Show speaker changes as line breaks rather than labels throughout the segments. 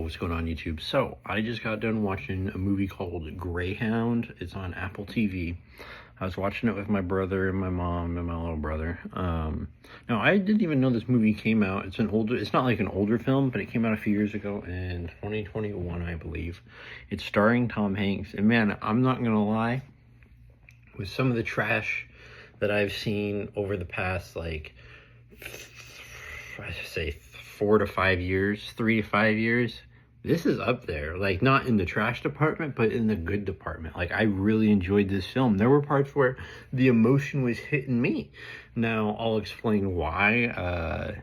what's going on YouTube? So, I just got done watching a movie called Greyhound. It's on Apple TV. I was watching it with my brother and my mom and my little brother. Now, I didn't even know this movie came out. It's not like an older film, but it came out a few years ago in 2021, I believe. It's starring Tom Hanks. And man, I'm not going to lie, with some of the trash that I've seen over the past, like, I should say 4 to 5 years, 3 to 5 years, this is up there. Like, not in the trash department, but in the good department. Like, I really enjoyed this film. There were parts where the emotion was hitting me. Now, I'll explain why.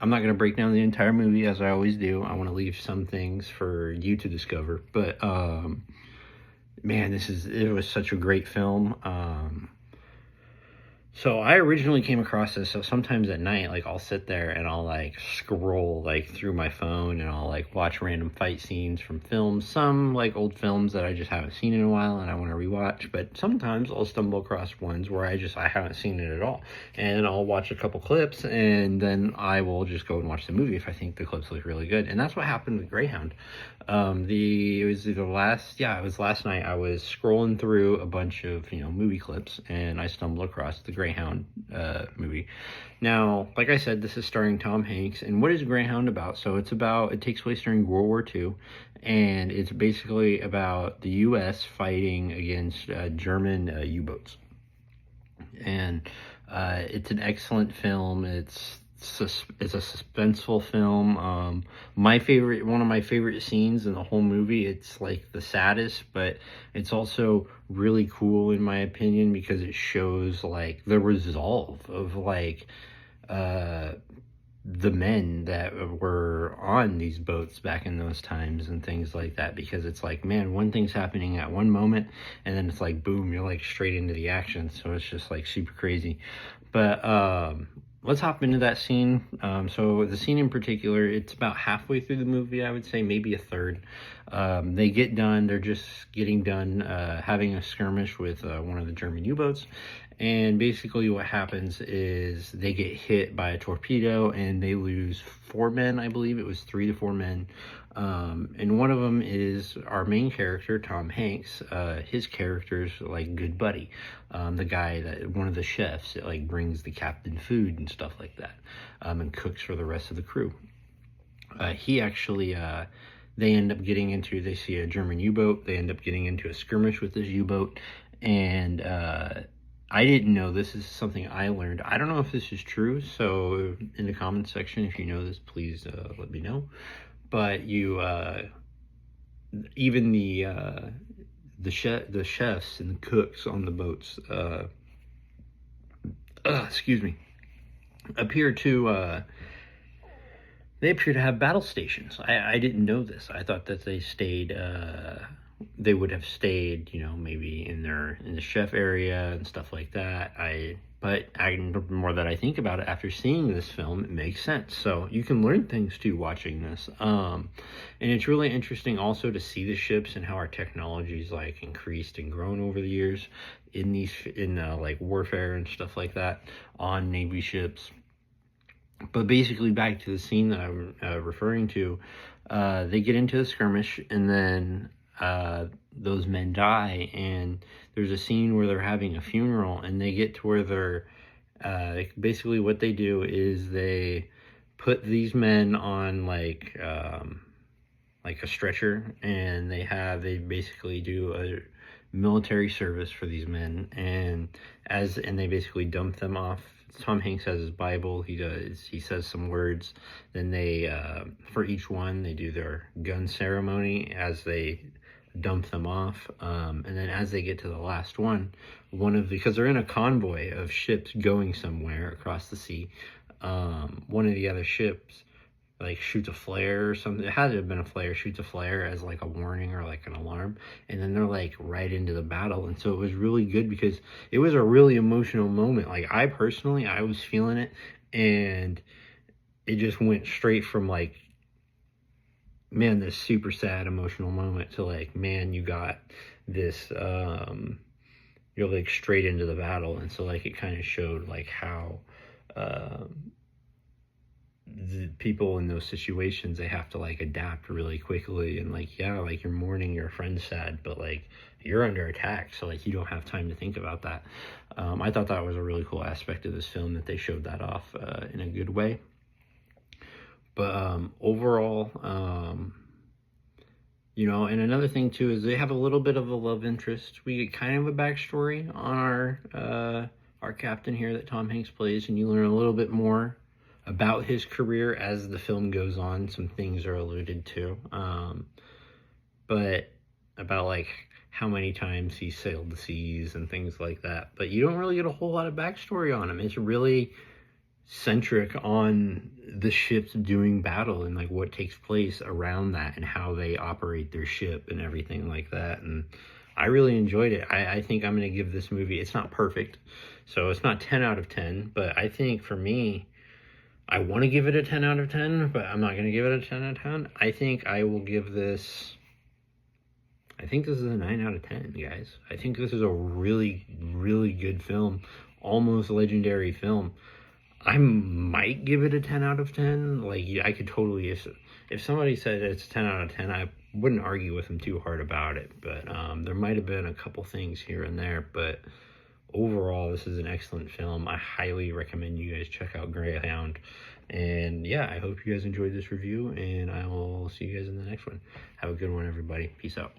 I'm not going to break down the entire movie as I always do. I want to leave some things for you to discover. But, man, it was such a great film. So I originally came across this, so sometimes at night, like, I'll sit there and I'll, like, scroll, like, through my phone, and I'll, like, watch random fight scenes from films, some, like, old films that I just haven't seen in a while and I want to rewatch, but sometimes I'll stumble across ones where I haven't seen it at all, and I'll watch a couple clips, and then I will just go and watch the movie if I think the clips look really good, and that's what happened with Greyhound. It was last night. I was scrolling through a bunch of, movie clips, and I stumbled across the Greyhound movie. Now, like I said, this is starring Tom Hanks, and what is Greyhound about? So it takes place during World War II, and it's basically about the U.S. fighting against German U-boats. And it's an excellent film. It's a suspenseful film. One of my favorite scenes in the whole movie. It's like the saddest, but it's also really cool in my opinion because it shows like the resolve of like the men that were on these boats back in those times and things like that, because it's like, man, one thing's happening at one moment and then it's like boom, you're like straight into the action. So it's just like super crazy. But let's hop into that scene. So the scene in particular, it's about halfway through the movie, I would say, maybe a third. They get done, they're just getting done having a skirmish with one of the German U-boats. And basically what happens is they get hit by a torpedo and they lose 4 men, I believe. It was 3 to 4 men. And one of them is our main character, Tom Hanks. His character's like good buddy. The guy one of the chefs that like brings the captain food and stuff like that. And cooks for the rest of the crew. They end up they see a German U-boat. They end up getting into a skirmish with this U-boat. And, I didn't know this. Is something I learned. I don't know if this is true, so in the comments section, if you know this, please let me know. But even the chefs and the cooks on the boats, excuse me, appear to have battle stations. I didn't know this. I thought that they would have stayed, maybe in the chef area and stuff like that. But the more that I think about it after seeing this film, it makes sense. So you can learn things too watching this. And it's really interesting also to see the ships and how our technology's like increased and grown over the years in like warfare and stuff like that on Navy ships. But basically back to the scene that I'm referring to, they get into the skirmish and then those men die, and there's a scene where they're having a funeral, and they get to where they're basically what they do is they put these men on like a stretcher, and they basically do a military service for these men, and they basically dump them off. Tom Hanks has his Bible. He says some words. Then they for each one they do their gun ceremony as they dump them off, and then as they get to the last one, because they're in a convoy of ships going somewhere across the sea, one of the other ships like shoots a flare or something. It had to have been a flare. Shoots a flare as like a warning or like an alarm, and then they're like right into the battle. And so it was really good because it was a really emotional moment. Like I was feeling it, and it just went straight from like, man, this super sad emotional moment to like, man, you got this, you're like straight into the battle. And so like it kind of showed like how the people in those situations, they have to like adapt really quickly, and like, yeah, like you're mourning your friend's sad, but like you're under attack, so like you don't have time to think about that. I thought that was a really cool aspect of this film, that they showed that off in a good way. But overall, you know, and another thing too is they have a little bit of a love interest. We get kind of a backstory on our captain here that Tom Hanks plays, and you learn a little bit more about his career as the film goes on. Some things are alluded to, but about like how many times he sailed the seas and things like that. But you don't really get a whole lot of backstory on him. It's really centric on the ships doing battle and like what takes place around that and how they operate their ship and everything like that. And I really enjoyed it. I think I'm going to give this movie, it's not perfect, so it's not 10 out of 10, but I think for me, I want to give it a 10 out of 10, but I'm not going to give it a 10 out of 10. I think I will give this, I think this is a 9 out of 10, guys. I think this is a really, really good film, almost legendary film. I might give it a 10 out of 10. Like, I could totally, if somebody said it's 10 out of 10, I wouldn't argue with them too hard about it. But there might have been a couple things here and there. But overall, this is an excellent film. I highly recommend you guys check out Greyhound. And yeah, I hope you guys enjoyed this review, and I will see you guys in the next one. Have a good one, everybody. Peace out.